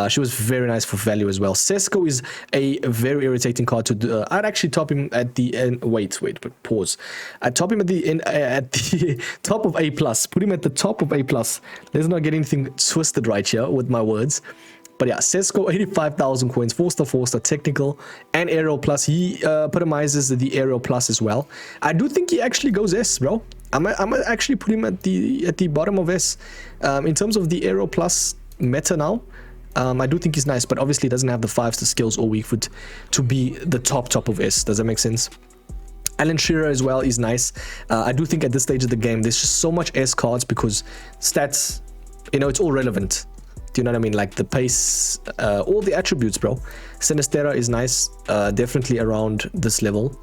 She was very nice for value as well. Sesko is a very irritating card to do. I'd actually top him at the end. Wait, but pause. I'd top him at the end, at the top of A+. Put him at the top of A+. Let's not get anything twisted right here with my words. But yeah, Sesko, 85,000 coins, 4-star, technical, and aerial plus. He epitomizes the aerial plus as well. I do think he actually goes S, bro. I'm actually put him at the bottom of S. In terms of the aerial plus meta now, I do think he's nice, but obviously doesn't have the 5-star skills or weak foot to be the top of S. Does that make sense? Alan Shearer as well is nice. I do think at this stage of the game, there's just so much S cards because stats, you know, it's all relevant. Do you know what I mean? Like the pace, all the attributes, bro. Sinistera is nice, definitely around this level.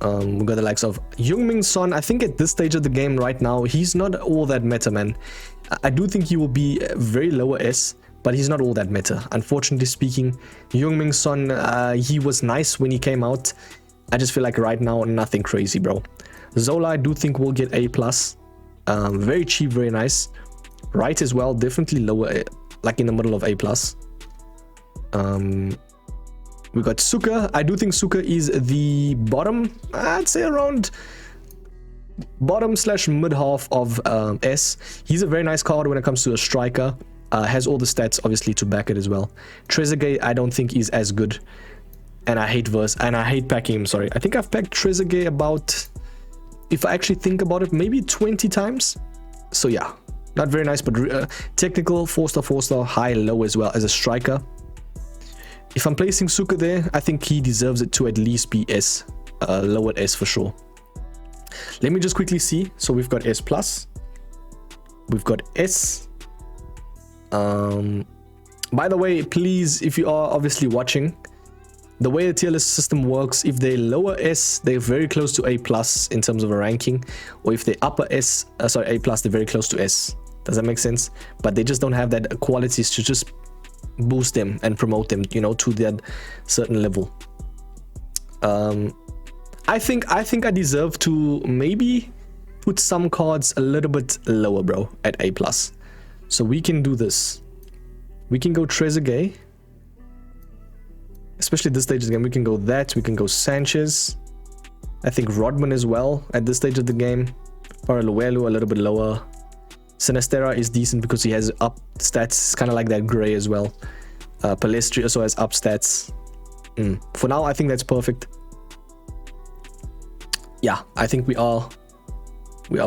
We got the likes of Heung-min Son. I think at this stage of the game right now, he's not all that meta, man. I do think he will be very lower S, but he's not all that meta. Unfortunately speaking, Heung-min Son, he was nice when he came out. I just feel like right now, nothing crazy, bro. Zola, I do think will get A+. Very cheap, very nice. Right as well, definitely lower, like in the middle of A+. We got Suka. I do think Suka is the bottom, I'd say around bottom slash mid half of S. He's a very nice card when it comes to a striker. Has all the stats obviously to back it as well. Trezeguet I don't think is as good, and I hate packing him. Sorry, I think I've packed Trezeguet about, if I actually think about it, maybe 20 times. So yeah, not very nice, but technical 4-star, high, low as well as a striker. If I'm placing Suka there, I think he deserves it to at least be S, lower S for sure. Let me just quickly see. So we've got S+, we've got S. By the way, please, if you are obviously watching, the way the tier list system works, if they lower S, they're very close to A+ in terms of a ranking, or if they upper S, sorry, A+, they're very close to S. Does that make sense? But they just don't have that qualities to just boost them and promote them, you know, to that certain level. I think I deserve to maybe put some cards a little bit lower, bro, at A+. So we can do this. We can go Trezeguet. Especially at this stage of the game, we can go that. We can go Sanchez. I think Rodman as well at this stage of the game. Paraluelu a little bit lower. Sinistera is decent because he has up stats, kind of like that Gray as well. Palestri also has up stats. For now, I think that's perfect. Yeah, I think we are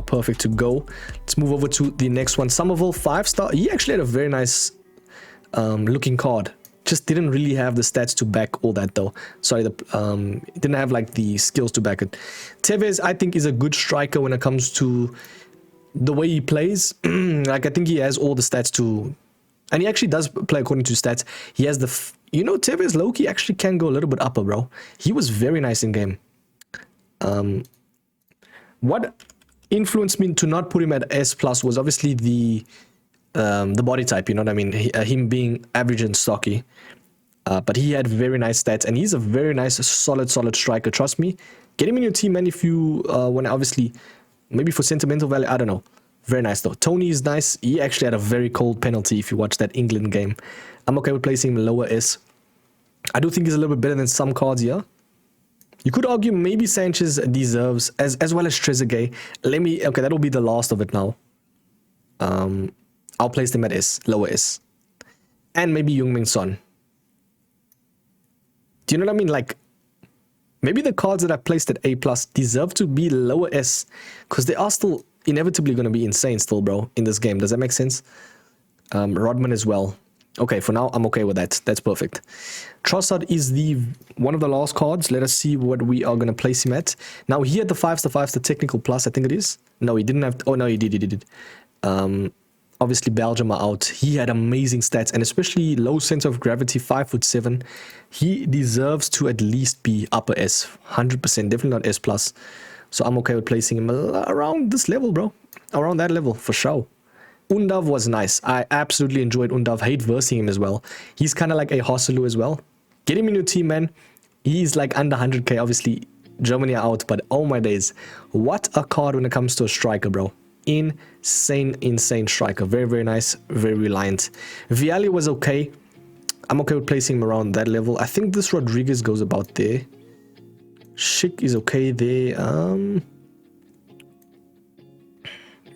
perfect to go. Let's move over to the next one. Somerville 5-star. He actually had a very nice looking card. Just didn't really have the stats to back all that though. Sorry, didn't have like the skills to back it. Tevez, I think, is a good striker when it comes to the way he plays. Like, I think he has all the stats to, and he actually does play according to stats. He has the, you know, Tevez Loki actually can go a little bit upper, bro. He was very nice in game. What influenced me to not put him at S+ was obviously the body type, you know what I mean? Him being average and stocky. But he had very nice stats, and he's a very nice, solid striker. Trust me. Get him in your team, man, if you want to obviously Maybe for sentimental value, I don't know. Very nice though. Tony is nice. He actually had a very cold penalty if you watch that England game. I'm okay with placing him lower S. I do think he's a little bit better than some cards here. You could argue maybe Sanchez deserves, as well as Trezeguet. Okay, that'll be the last of it now. I'll place them at S, lower S. And maybe Heung-min Son. Do you know what I mean? Like, maybe the cards that I placed at A+ deserve to be lower S, because they are still inevitably going to be insane still, bro, in this game. Does that make sense? Rodman as well. Okay, for now, I'm okay with that. That's perfect. Trossard is one of the last cards. Let us see what we are going to place him at. Now, he had the 5-star technical plus, I think it is. No, he didn't have... Oh, no, he did. Obviously, Belgium are out. He had amazing stats, and especially low center of gravity, 5'7". He deserves to at least be upper S, 100%, definitely not S+. So I'm okay with placing him around this level, bro. Around that level, for sure. Undav was nice. I absolutely enjoyed Undav. Hate versing him as well. He's kind of like a Hosselu as well. Get him in your team, man. He's like under 100k. Obviously, Germany are out, but oh my days. What a card when it comes to a striker, bro. Insane striker. Very, very nice. Very reliant. Vialli was okay. I'm okay with placing him around that level. I think this Rodriguez goes about there. Schick is okay there.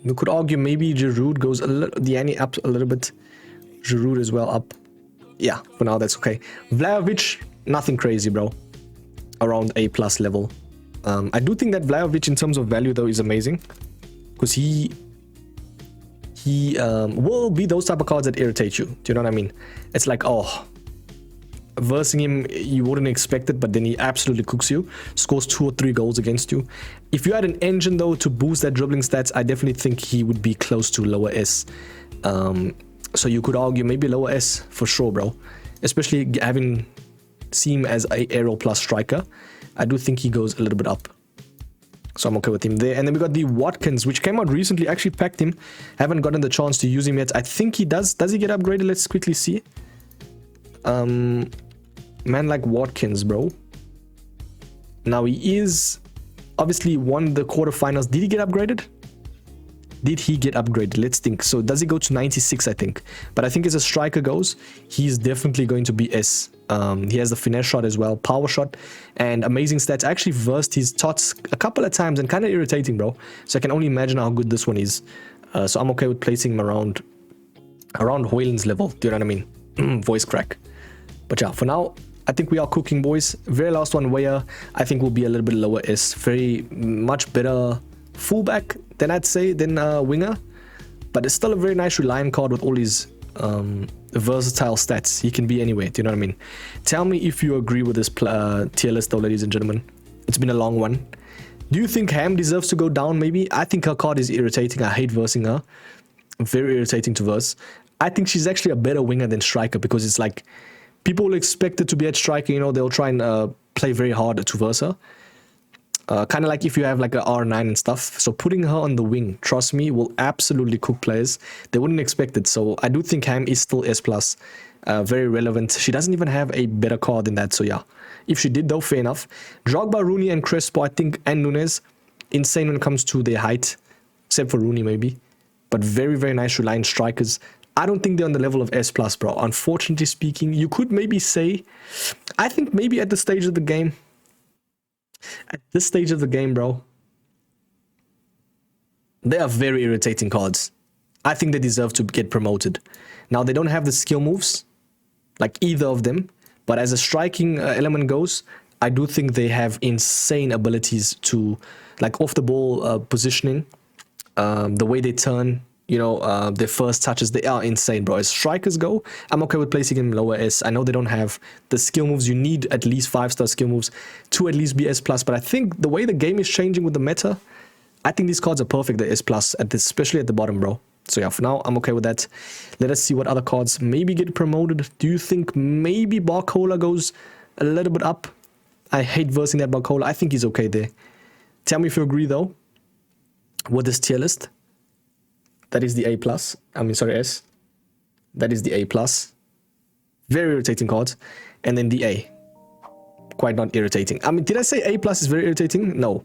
We could argue maybe Giroud goes a little, Diani up a little bit. Giroud as well up. Yeah, for now that's okay. Vlahovic, nothing crazy, bro. Around A+ level. I do think that Vlahovic in terms of value though is amazing. Because he will be those type of cards that irritate you. Do you know what I mean? It's like, oh, versing him, you wouldn't expect it, but then he absolutely cooks you. Scores 2 or 3 goals against you. If you had an engine, though, to boost that dribbling stats, I definitely think he would be close to lower S. So you could argue maybe lower S for sure, bro. Especially having seen him as a Aerial Plus striker. I do think he goes a little bit up. So I'm okay with him there. And then we got the Watkins, which came out recently. Actually packed him. Haven't gotten the chance to use him yet. I think he does. Does he get upgraded? Let's quickly see. Man like Watkins, bro. Now he is obviously won the quarterfinals. Did he get upgraded? Did he get upgraded? Let's think. So does he go to 96, I think. But I think as a striker goes, he's definitely going to be S. He has the finesse shot as well, power shot, and amazing stats. I actually versed his tots a couple of times and kind of irritating, bro. So I can only imagine how good this one is. So I'm okay with placing him around Hoyland's level. Do you know what I mean? Voice crack. But yeah, for now, I think we are cooking, boys. Very last one, Weyer, I think will be a little bit lower S. Very much better fullback than I'd say than winger. But it's still a very nice reliant card with all his versatile stats. He can be anywhere. Do you know what I mean? Tell me if you agree with this tier list, though, ladies and gentlemen. It's been a long one. Do you think Ham deserves to go down? Maybe. I think her card is irritating. I hate versing her. Very irritating to verse. I think she's actually a better winger than striker, because it's like people will expect it to be at striker. You know, they'll try and play very hard to verse her. Kind of like if you have like a R9 and stuff. So putting her on the wing, trust me, will absolutely cook players. They wouldn't expect it. So I do think Ham is still S+. Very relevant. She doesn't even have a better card than that. So yeah, if she did though, fair enough. Drogba, Rooney and Crespo, I think, and Nunez, insane when it comes to their height. Except for Rooney maybe. But very, very nice reliant strikers. I don't think they're on the level of S+, bro. Unfortunately speaking, you could maybe say, I think maybe at the stage of the game, bro, they are very irritating cards. I think they deserve to get promoted. Now, they don't have the skill moves, like either of them, but as a striking element goes, I do think they have insane abilities to, like, off the ball positioning, the way they turn, you know, their first touches, they are insane, bro. As strikers go, I'm okay with placing him lower S. I know they don't have the skill moves. You need at least 5-star skill moves to at least be S+. But I think the way the game is changing with the meta, I think these cards are perfect at S+, especially at the bottom, bro. So yeah, for now, I'm okay with that. Let us see what other cards maybe get promoted. Do you think maybe Barcola goes a little bit up? I hate versing that Barcola. I think he's okay there. Tell me if you agree, though, with this tier list. That is the A+. I mean, sorry, S. That is the A+. Very irritating card. And then the A. Quite not irritating. I mean, did I say A+ is very irritating? No.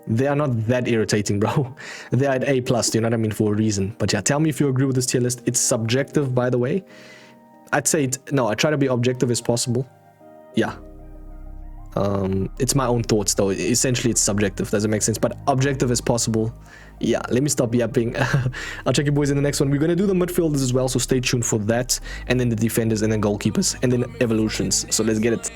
They are not that irritating, bro. They are at A+, you know what I mean, for a reason. But yeah, tell me if you agree with this tier list. It's subjective, by the way. I'd say no, I try to be objective as possible. Yeah. It's my own thoughts, though. Essentially, it's subjective. Does it make sense? But objective as possible. Yeah, let me stop yapping. I'll check you boys in the next one. We're going to do the midfielders as well, so stay tuned for that. And then the defenders, and then goalkeepers, and then evolutions. So let's get it.